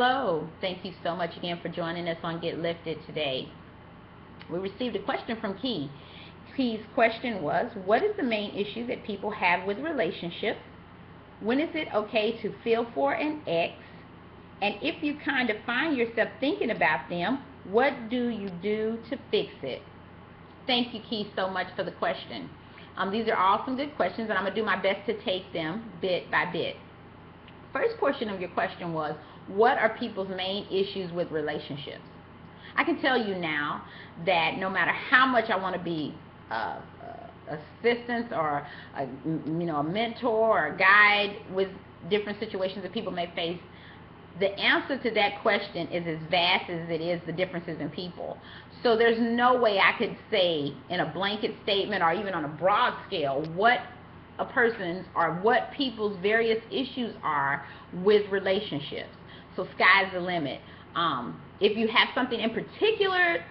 Hello, thank you so much again for joining us on Get Lifted today. We received a question from Key. Key's question was, what is the main issue that people have with relationships? When is it okay to feel for an ex? And if you kind of find yourself thinking about them, what do you do to fix it? Thank you, Key, so much for the question. These are all some good questions, and I'm going to do my best to take them bit by bit. First portion of your question was, what are people's main issues with relationships? I can tell you now that no matter how much I want to be assistance or a mentor or a guide with different situations that people may face, the answer to that question is as vast as it is the differences in people. So there's no way I could say in a blanket statement or even on a broad scale what a person's or what people's various issues are with relationships. So sky's the limit. If you have something in particular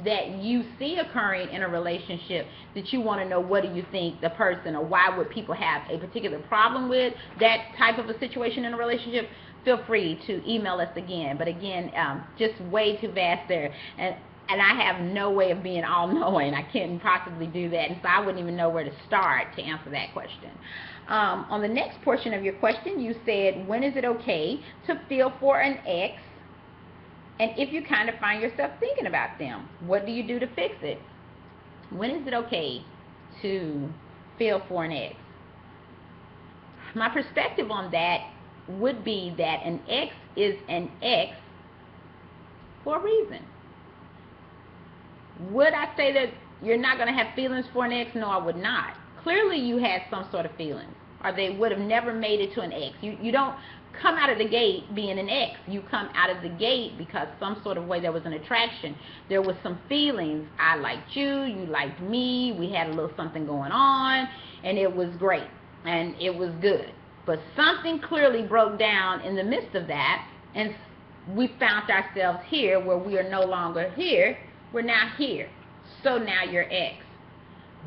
that you see occurring in a relationship that you want to know, what do you think the person, or why would people have a particular problem with that type of a situation in a relationship, feel free to email us again. But again, just way too vast there. And I have no way of being all-knowing. I can't possibly do that, and so I wouldn't even know where to start to answer that question. On the next portion of your question, you said, when is it okay to feel for an ex? And if you kind of find yourself thinking about them, what do you do to fix it? When is it okay to feel for an ex? My perspective on that would be that an ex is an ex for a reason. Would I say that you're not going to have feelings for an ex? No, I would not. Clearly you had some sort of feelings, or they would have never made it to an ex. You don't come out of the gate being an ex. You come out of the gate because some sort of way there was an attraction. There was some feelings. I liked you, you liked me, we had a little something going on, and it was great, and it was good. But something clearly broke down in the midst of that, and we found ourselves here where we are no longer here. We're now here. So now you're ex.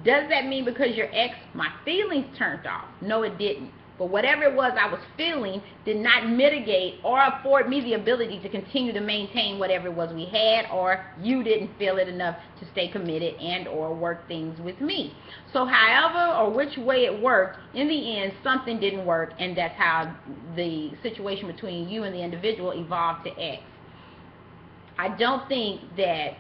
Does that mean because you're ex, my feelings turned off? No, it didn't. But whatever it was I was feeling did not mitigate or afford me the ability to continue to maintain whatever it was we had, or you didn't feel it enough to stay committed and or work things with me. So however or which way it worked, in the end, something didn't work, and that's how the situation between you and the individual evolved to ex. I don't think that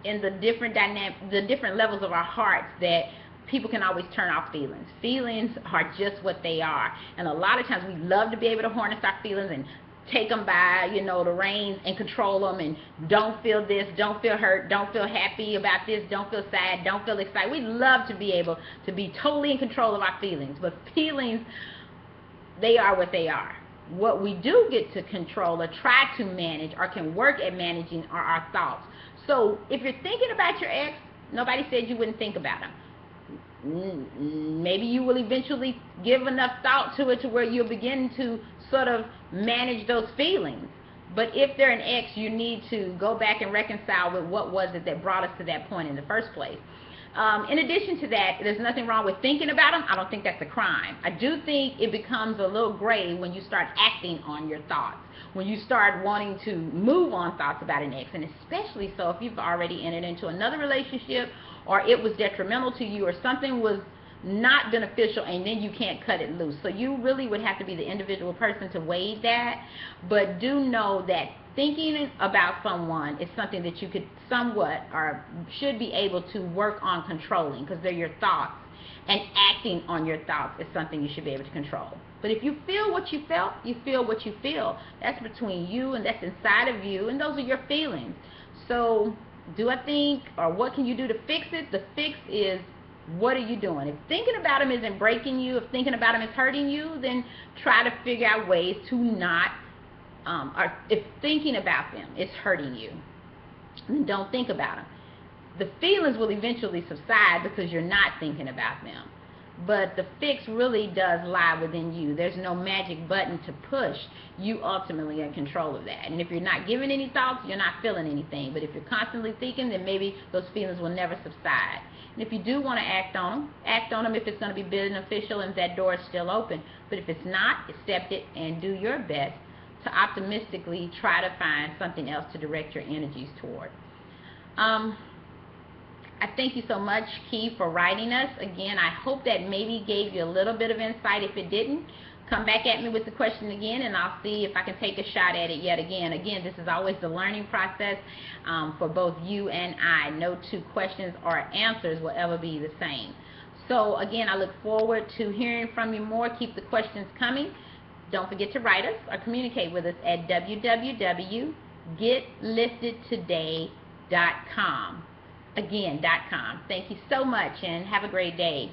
in the different levels of our hearts that people can always turn off feelings. Feelings are just what they are, and a lot of times we love to be able to harness our feelings and take them by the reins and control them, and don't feel this, don't feel hurt, don't feel happy about this, don't feel sad, don't feel excited. We love to be able to be totally in control of our feelings, but feelings, they are what they are. What we do get to control or try to manage or can work at managing are our thoughts. So if you're thinking about your ex, nobody said you wouldn't think about him. Maybe you will eventually give enough thought to it to where you'll begin to sort of manage those feelings. But if they're an ex, you need to go back and reconcile with what was it that brought us to that point in the first place. In addition to that, there's nothing wrong with thinking about them. I don't think that's a crime. I do think it becomes a little gray when you start acting on your thoughts, when you start wanting to move on thoughts about an ex, and especially so if you've already entered into another relationship, or it was detrimental to you, or something was not beneficial, and then you can't cut it loose. So you really would have to be the individual person to weigh that. But do know that thinking about someone is something that you could somewhat or should be able to work on controlling, because they're your thoughts, and acting on your thoughts is something you should be able to control. But if you feel what you felt, you feel what you feel. That's between you, and that's inside of you, and those are your feelings. So do I think, or what can you do to fix it? The fix is, what are you doing? If thinking about them isn't breaking you, if thinking about them is hurting you, then try to figure out ways to not, or if thinking about them is hurting you, then don't think about them. The feelings will eventually subside because you're not thinking about them. But the fix really does lie within you. There's no magic button to push. You ultimately are in control of that. And if you're not giving any thoughts, you're not feeling anything. But if you're constantly thinking, then maybe those feelings will never subside. And if you do want to act on them if it's going to be beneficial and that door is still open. But if it's not, accept it and do your best to to optimistically try to find something else to direct your energies toward. I thank you so much, Key, for writing us. Again, I hope that maybe gave you a little bit of insight. If it didn't, come back at me with the question again, and I'll see if I can take a shot at it yet again. Again, this is always the learning process for both you and I. No two questions or answers will ever be the same. So again, I look forward to hearing from you more. Keep the questions coming. Don't forget to write us or communicate with us at www.getliftedtoday.com. Again, .com. Thank you so much and have a great day.